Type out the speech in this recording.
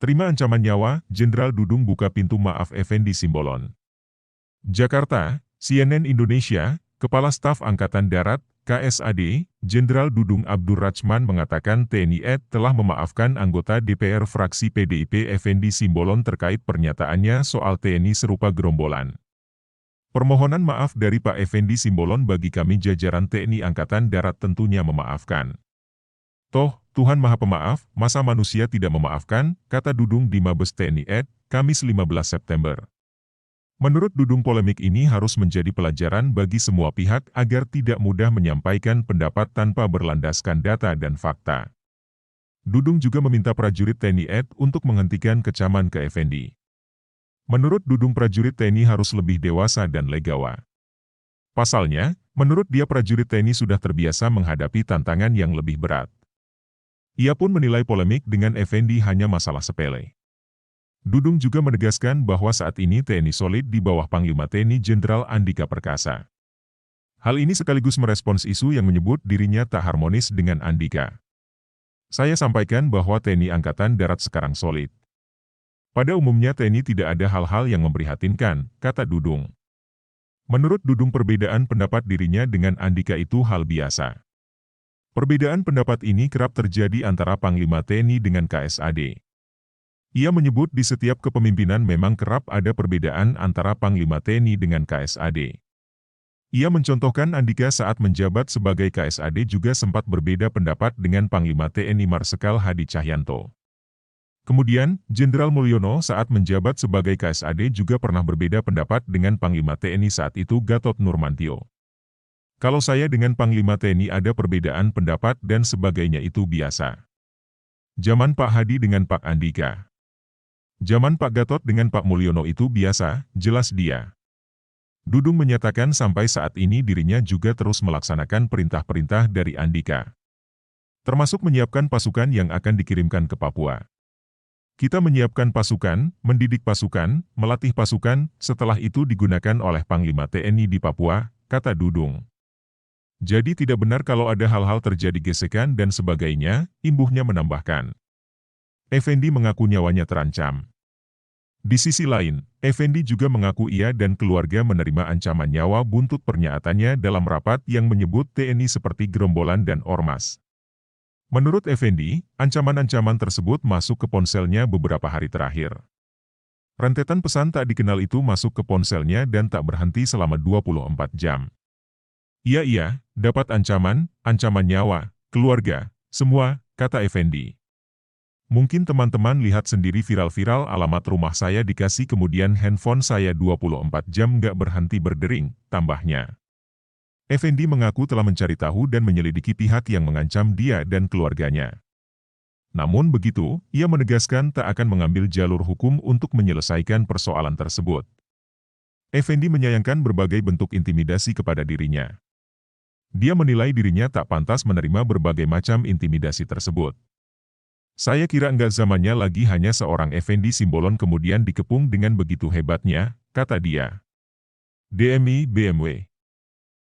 Terima ancaman nyawa, Jenderal Dudung buka pintu maaf Effendi Simbolon. Jakarta, CNN Indonesia, Kepala Staf Angkatan Darat, KSAD, Jenderal Dudung Abdur Rachman mengatakan TNI AD telah memaafkan anggota DPR fraksi PDIP Effendi Simbolon terkait pernyataannya soal TNI serupa gerombolan. Permohonan maaf dari Pak Effendi Simbolon bagi kami jajaran TNI Angkatan Darat tentunya memaafkan. Toh, Tuhan Maha Pemaaf, masa manusia tidak memaafkan, kata Dudung di Mabes TNI AD, Kamis 15 September. Menurut Dudung polemik ini harus menjadi pelajaran bagi semua pihak agar tidak mudah menyampaikan pendapat tanpa berlandaskan data dan fakta. Dudung juga meminta prajurit TNI AD untuk menghentikan kecaman ke Effendi. Menurut Dudung prajurit TNI harus lebih dewasa dan legawa. Pasalnya, menurut dia prajurit TNI sudah terbiasa menghadapi tantangan yang lebih berat. Ia pun menilai polemik dengan Effendi hanya masalah sepele. Dudung juga menegaskan bahwa saat ini TNI solid di bawah Panglima TNI Jenderal Andika Perkasa. Hal ini sekaligus merespons isu yang menyebut dirinya tak harmonis dengan Andika. Saya sampaikan bahwa TNI Angkatan Darat sekarang solid. Pada umumnya TNI tidak ada hal-hal yang memprihatinkan, kata Dudung. Menurut Dudung perbedaan pendapat dirinya dengan Andika itu hal biasa. Perbedaan pendapat ini kerap terjadi antara Panglima TNI dengan KSAD. Ia menyebut di setiap kepemimpinan memang kerap ada perbedaan antara Panglima TNI dengan KSAD. Ia mencontohkan Andika saat menjabat sebagai KSAD juga sempat berbeda pendapat dengan Panglima TNI Marsikal Hadi Cahyanto. Kemudian, Jenderal Mulyono saat menjabat sebagai KSAD juga pernah berbeda pendapat dengan Panglima TNI saat itu Gatot Nurmantio. Kalau saya dengan Panglima TNI ada perbedaan pendapat dan sebagainya itu biasa. Zaman Pak Hadi dengan Pak Andika. Zaman Pak Gatot dengan Pak Mulyono itu biasa, jelas dia. Dudung menyatakan sampai saat ini dirinya juga terus melaksanakan perintah-perintah dari Andika. Termasuk menyiapkan pasukan yang akan dikirimkan ke Papua. Kita menyiapkan pasukan, mendidik pasukan, melatih pasukan, setelah itu digunakan oleh Panglima TNI di Papua, kata Dudung. Jadi tidak benar kalau ada hal-hal terjadi gesekan dan sebagainya, imbuhnya menambahkan. Effendi mengaku nyawanya terancam. Di sisi lain, Effendi juga mengaku ia dan keluarga menerima ancaman nyawa buntut pernyataannya dalam rapat yang menyebut TNI seperti gerombolan dan ormas. Menurut Effendi, ancaman-ancaman tersebut masuk ke ponselnya beberapa hari terakhir. Rentetan pesan tak dikenal itu masuk ke ponselnya dan tak berhenti selama 24 jam. Iya, dapat ancaman nyawa, keluarga, semua, kata Effendi. Mungkin teman-teman lihat sendiri viral-viral alamat rumah saya dikasih kemudian handphone saya 24 jam nggak berhenti berdering, tambahnya. Effendi mengaku telah mencari tahu dan menyelidiki pihak yang mengancam dia dan keluarganya. Namun begitu, ia menegaskan tak akan mengambil jalur hukum untuk menyelesaikan persoalan tersebut. Effendi menyayangkan berbagai bentuk intimidasi kepada dirinya. Dia menilai dirinya tak pantas menerima berbagai macam intimidasi tersebut. Saya kira enggak zamannya lagi hanya seorang Effendi Simbolon kemudian dikepung dengan begitu hebatnya, kata dia. DMI BMW